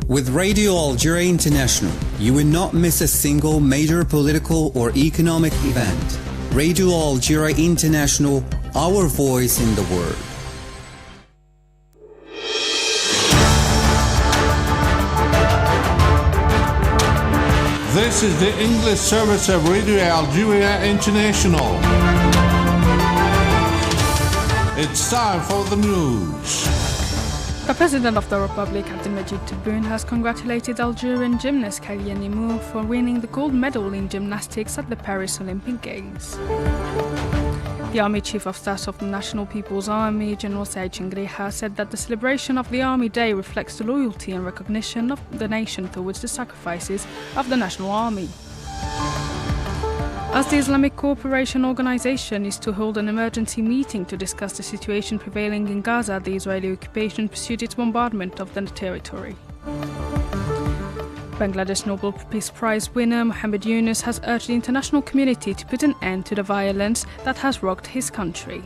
With Radio Algeria International, you will not miss a single major political or economic event. Radio Algeria International, our voice in the world. This is the English service of Radio Algeria International. It's time for the news. The President of the Republic, Abdelmajid Tebboune, has congratulated Algerian gymnast Kylian Nemours for winning the gold medal in gymnastics at the Paris Olympic Games. The Army Chief of Staff of the National People's Army, General Saïd Chengriha, said that the celebration of the Army Day reflects the loyalty and recognition of the nation towards the sacrifices of the National Army. As the Islamic Cooperation Organization is to hold an emergency meeting to discuss the situation prevailing in Gaza, the Israeli occupation pursued its bombardment of the territory. Bangladesh Nobel Peace Prize winner Muhammad Yunus has urged the international community to put an end to the violence that has rocked his country.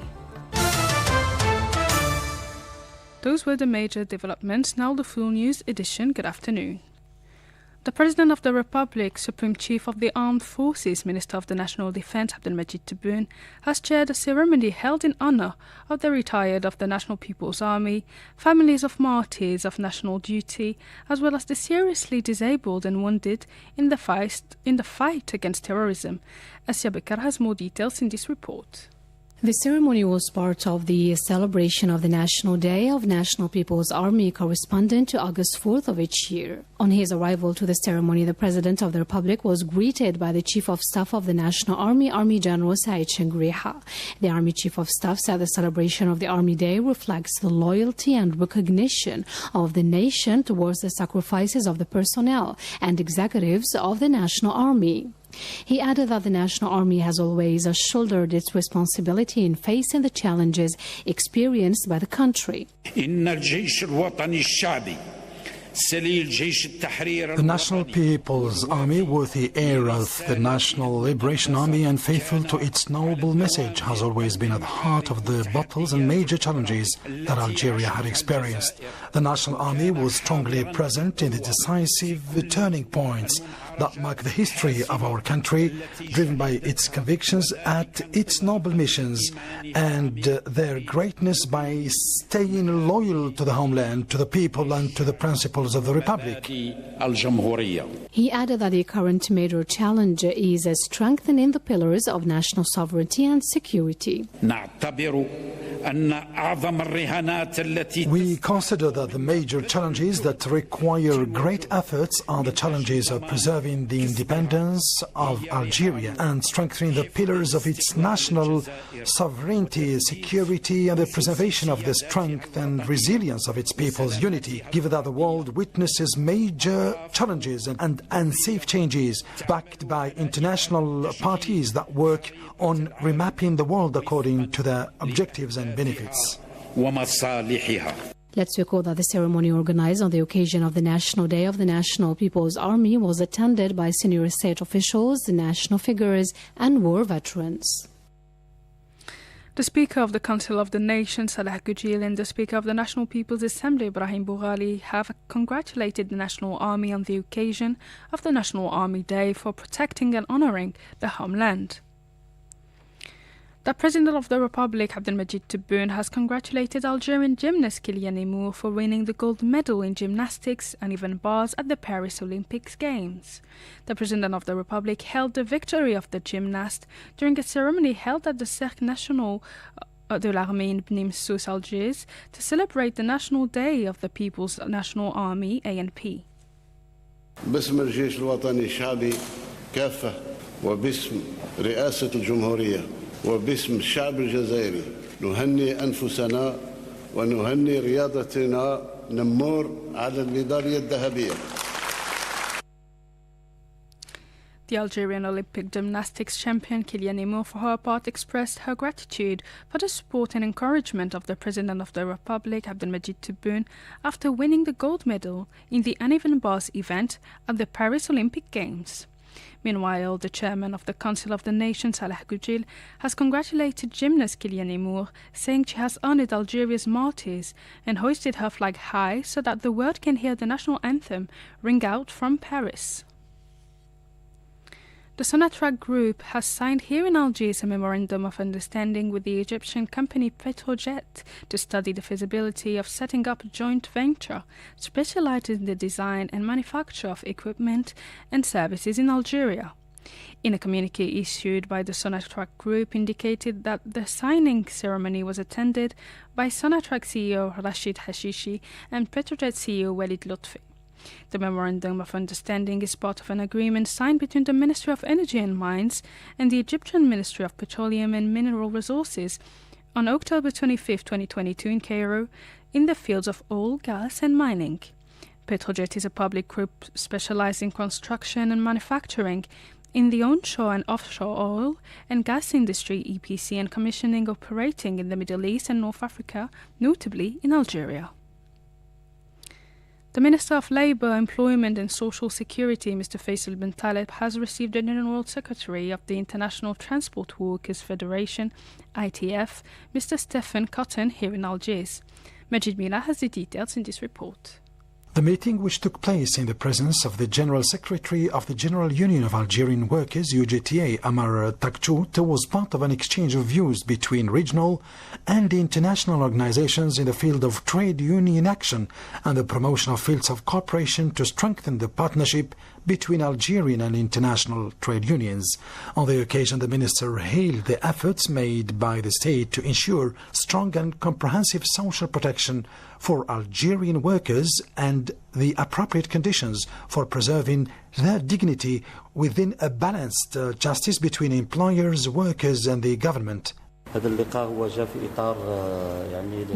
Those were the major developments. Now the full news edition. Good afternoon. The President of the Republic, Supreme Chief of the Armed Forces, Minister of the National Defense, Abdelmajid Tebboune, has chaired a ceremony held in honor of the retired of the National People's Army, families of martyrs of national duty, as well as the seriously disabled and wounded in the fight against terrorism. Asya Bekar has more details in this report. The ceremony was part of the celebration of the National Day of National People's Army corresponding to August 4th of each year. On his arrival to the ceremony, the President of the Republic was greeted by the Chief of Staff of the National Army, Army General Saïd Chengriha. The Army Chief of Staff said the celebration of the Army Day reflects the loyalty and recognition of the nation towards the sacrifices of the personnel and executives of the National Army. He added that the National Army has always shouldered its responsibility in facing the challenges experienced by the country. The National People's Army, with the air of the National Liberation Army and faithful to its noble message, has always been at the heart of the battles and major challenges that Algeria had experienced. The National Army was strongly present in the decisive turning points that mark the history of our country, driven by its convictions at its noble missions and their greatness by staying loyal to the homeland, to the people and to the principles of the Republic. He added that the current major challenge is strengthening the pillars of national sovereignty and security. We consider that the major challenges that require great efforts are the challenges of preserving the independence of Algeria and strengthening the pillars of its national sovereignty, security and the preservation of the strength and resilience of its people's unity, given that the world witnesses major challenges and unsafe changes backed by international parties that work on remapping the world according to their objectives and benefits. Let's recall that the ceremony organized on the occasion of the National Day of the National People's Army was attended by senior state officials, national figures and war veterans. The Speaker of the Council of the Nation, Salah Gujil, and the Speaker of the National People's Assembly, Ibrahim Boughali, have congratulated the National Army on the occasion of the National Army Day for protecting and honoring the homeland. The President of the Republic, Abdelmajid Tebboune, has congratulated Algerian gymnast Kylian Nemours for winning the gold medal in gymnastics and event bars at the Paris Olympic Games. The President of the Republic hailed the victory of the gymnast during a ceremony held at the Cercle National de l'Armée in Bni Msous, Algiers, to celebrate the National Day of the People's National Army, ANP. باسم الجيش الوطني الشعبي كافة وباسم رئاسة الجمهورية وباسم الشعب الجزائري نهني أنفسنا ونهني رياضتنا نمور على الميدالية الذهبية. The Algerian Olympic gymnastics champion Kylian Nemours, for her part, expressed her gratitude for the support and encouragement of the President of the Republic, Abdelmajid Tebboune, after winning the gold medal in the uneven bars event at the Paris Olympic Games. Meanwhile, the chairman of the Council of the Nation, Salah Goujil, has congratulated gymnast Kylian Imour, saying she has honored Algeria's martyrs and hoisted her flag high so that the world can hear the national anthem ring out from Paris. The Sonatrach Group has signed here in Algiers a memorandum of understanding with the Egyptian company Petrojet to study the feasibility of setting up a joint venture specialized in the design and manufacture of equipment and services in Algeria. In a communiqué issued by the Sonatrach Group indicated that the signing ceremony was attended by Sonatrach CEO Rashid Hashishi and Petrojet CEO Walid Lutfi. The Memorandum of Understanding is part of an agreement signed between the Ministry of Energy and Mines and the Egyptian Ministry of Petroleum and Mineral Resources on October 25, 2022 in Cairo, in the fields of oil, gas and mining. Petrojet is a public group specialized in construction and manufacturing in the onshore and offshore oil and gas industry, EPC and commissioning operating in the Middle East and North Africa, notably in Algeria. The Minister of Labour, Employment and Social Security, Mr. Faisal bin Taleb, has received the General Secretary of the International Transport Workers Federation, ITF, Mr. Stephen Cotton, here in Algiers. Majid Mila has the details in this report. The meeting, which took place in the presence of the General Secretary of the General Union of Algerian Workers, UGTA, Amar Takchout, was part of an exchange of views between regional and international organizations in the field of trade union action and the promotion of fields of cooperation to strengthen the partnership between Algerian and international trade unions. On the occasion, the minister hailed the efforts made by the state to ensure strong and comprehensive social protection for Algerian workers and the appropriate conditions for preserving their dignity within a balanced justice between employers, workers and the government. The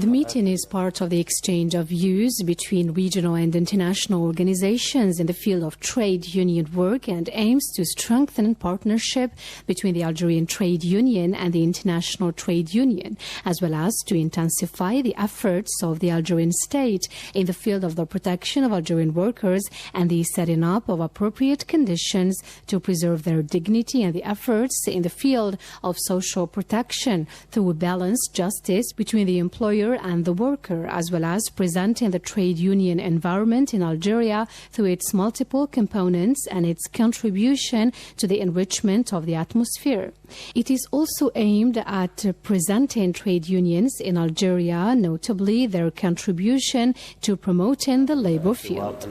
meeting is part of the exchange of views between regional and international organizations in the field of trade union work and aims to strengthen partnership between the Algerian Trade Union and the International Trade Union, as well as to intensify the efforts of the Algerian state in the field of the protection of Algerian workers and the setting up of appropriate conditions to preserve their dignity, and the efforts in the field of social protection through a balanced justice between the employer and the worker, as well as presenting the trade union environment in Algeria through its multiple components and its contribution to the enrichment of the atmosphere. It is also aimed at presenting trade unions in Algeria, notably their contribution to promoting the labor field.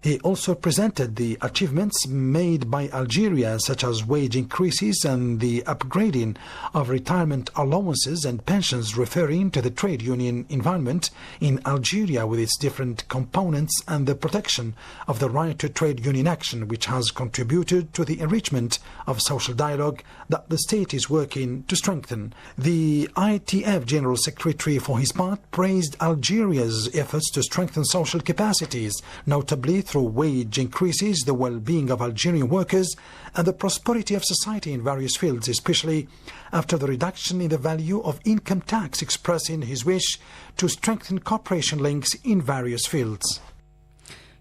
He also presented the achievements made by Algeria, such as wage increases and the upgrading of retirement allowances and pensions, referring to the trade union environment in Algeria with its different components and the protection of the right to trade union action, which has contributed to the enrichment of social dialogue that the state is working to strengthen. The ITF General Secretary, for his part, praised Algeria's efforts to strengthen social capacities, notably through wage increases, the well-being of Algerian workers and the prosperity of society in various fields, especially after the reduction in the value of income tax, expressing his wish to strengthen cooperation links in various fields.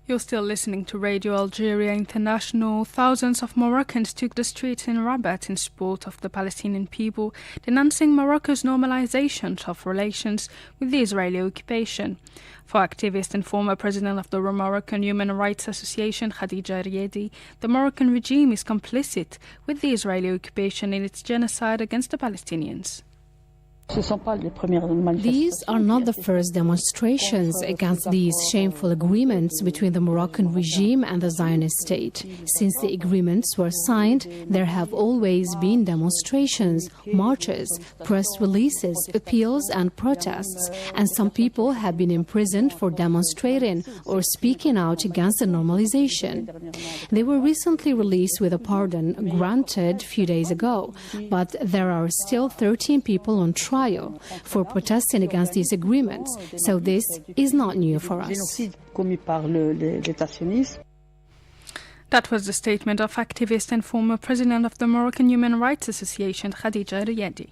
You're still listening to Radio Algeria International. Thousands of Moroccans took the streets in Rabat in support of the Palestinian people, denouncing Morocco's normalization of relations with the Israeli occupation. For activist and former president of the Moroccan Human Rights Association, Khadija Riedi, the Moroccan regime is complicit with the Israeli occupation in its genocide against the Palestinians. These are not the first demonstrations against these shameful agreements between the Moroccan regime and the Zionist state. Since the agreements were signed, there have always been demonstrations, marches, press releases, appeals and protests, and some people have been imprisoned for demonstrating or speaking out against the normalization. They were recently released with a pardon granted a few days ago, but there are still 13 people on trial for protesting against these agreements, so this is not new for us. That was the statement of activist and former president of the Moroccan Human Rights Association, Khadija Riedi.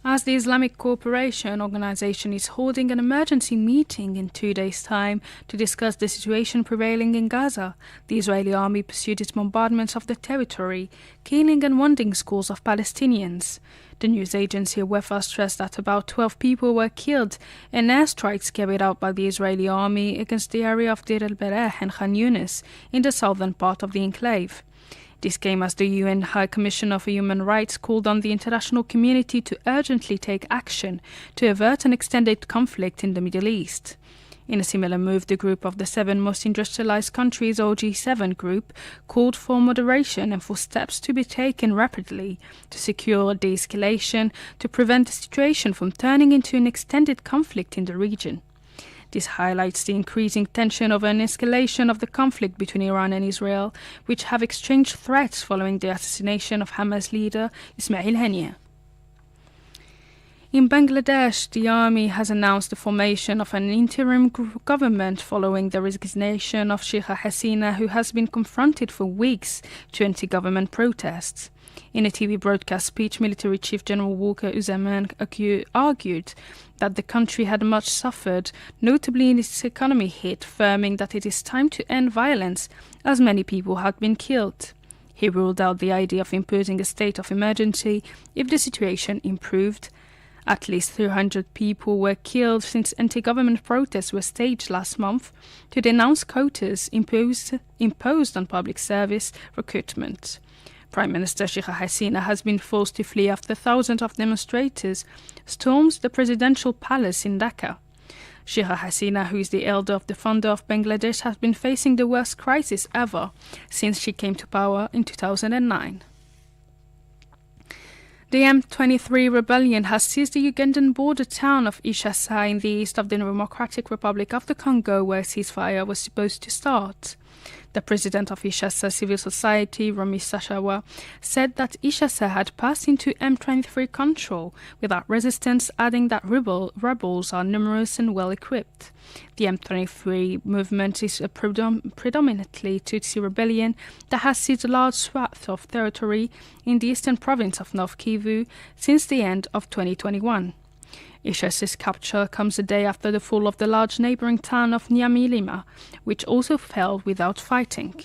As the Islamic Cooperation Organization is holding an emergency meeting in 2 days' time to discuss the situation prevailing in Gaza, the Israeli army pursued its bombardments of the territory, killing and wounding scores of Palestinians. The news agency Wafa stressed that about 12 people were killed in airstrikes carried out by the Israeli army against the area of Deir el-Balah and Khan Yunis in the southern part of the enclave. This came as the UN High Commissioner for Human Rights called on the international community to urgently take action to avert an extended conflict in the Middle East. In a similar move, the group of the 7 most industrialized countries, or G7 group, called for moderation and for steps to be taken rapidly to secure de-escalation to prevent the situation from turning into an extended conflict in the region. This highlights the increasing tension over an escalation of the conflict between Iran and Israel, which have exchanged threats following the assassination of Hamas leader Ismail Haniyeh. In Bangladesh, the army has announced the formation of an interim government following the resignation of Sheikha Hasina, who has been confronted for weeks to anti-government protests. In a TV broadcast speech, Military Chief General Walker Uzzaman argued that the country had much suffered, notably in its economy hit, affirming that it is time to end violence, as many people had been killed. He ruled out the idea of imposing a state of emergency if the situation improved. At least 300 people were killed since anti-government protests were staged last month to denounce quotas imposed on public service recruitment. Prime Minister Sheikha Hasina has been forced to flee after thousands of demonstrators stormed the presidential palace in Dhaka. Sheikha Hasina, who is the elder of the founder of Bangladesh, has been facing the worst crisis ever since she came to power in 2009. The M23 rebellion has seized the Ugandan border town of Ishasa in the east of the Democratic Republic of the Congo, where ceasefire was supposed to start. The president of Ishasa Civil Society, Romy Sashawa, said that Ishasa had passed into M23 control without resistance, adding that rebels are numerous and well equipped. The M23 movement is a predominantly Tutsi rebellion that has seized a large swath of territory in the eastern province of North Kivu since the end of 2021. Ishasa's capture comes a day after the fall of the large neighbouring town of Nyamilima, which also fell without fighting.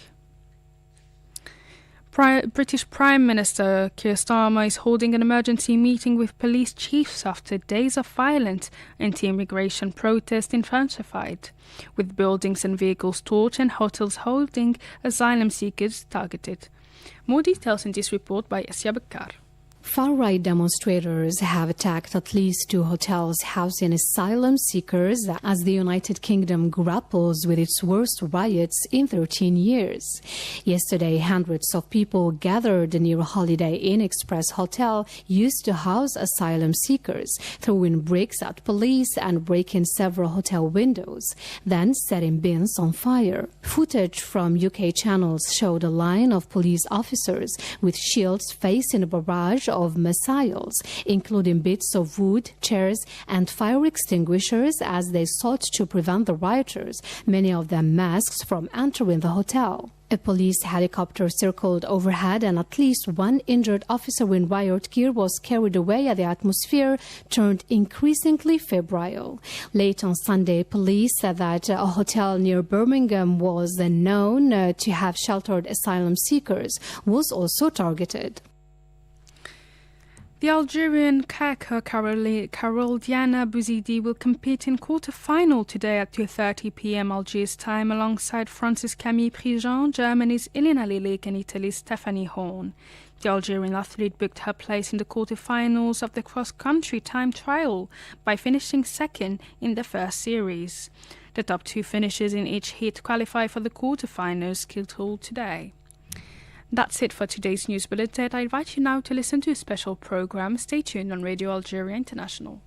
British Prime Minister Keir Starmer is holding an emergency meeting with police chiefs after days of violent anti-immigration protest intensified, with buildings and vehicles torched and hotels holding asylum seekers targeted. More details in this report by Asya Bakar. Far-right demonstrators have attacked at least 2 hotels housing asylum seekers as the United Kingdom grapples with its worst riots in 13 years. Yesterday, hundreds of people gathered near Holiday Inn Express Hotel used to house asylum seekers, throwing bricks at police and breaking several hotel windows, then setting bins on fire. Footage from UK channels showed a line of police officers with shields facing a barrage of missiles, including bits of wood, chairs, and fire extinguishers as they sought to prevent the rioters, many of them masked, from entering the hotel. A police helicopter circled overhead and at least 1 injured officer in riot gear was carried away as the atmosphere turned increasingly febrile. Late on Sunday, police said that a hotel near Birmingham was known to have sheltered asylum seekers was also targeted. The Algerian kayaker Carol Diana Bouzidi will compete in quarter-final today at 2:30 p.m. Algiers time alongside France's Camille Prigent, Germany's Elena Lilik and Italy's Stephanie Horn. The Algerian athlete booked her place in the quarter-finals of the cross-country time trial by finishing second in the first series. The top 2 finishers in each heat qualify for the quarter-finals scheduled today. That's it for today's news bulletin. I invite you now to listen to a special program. Stay tuned on Radio Algeria International.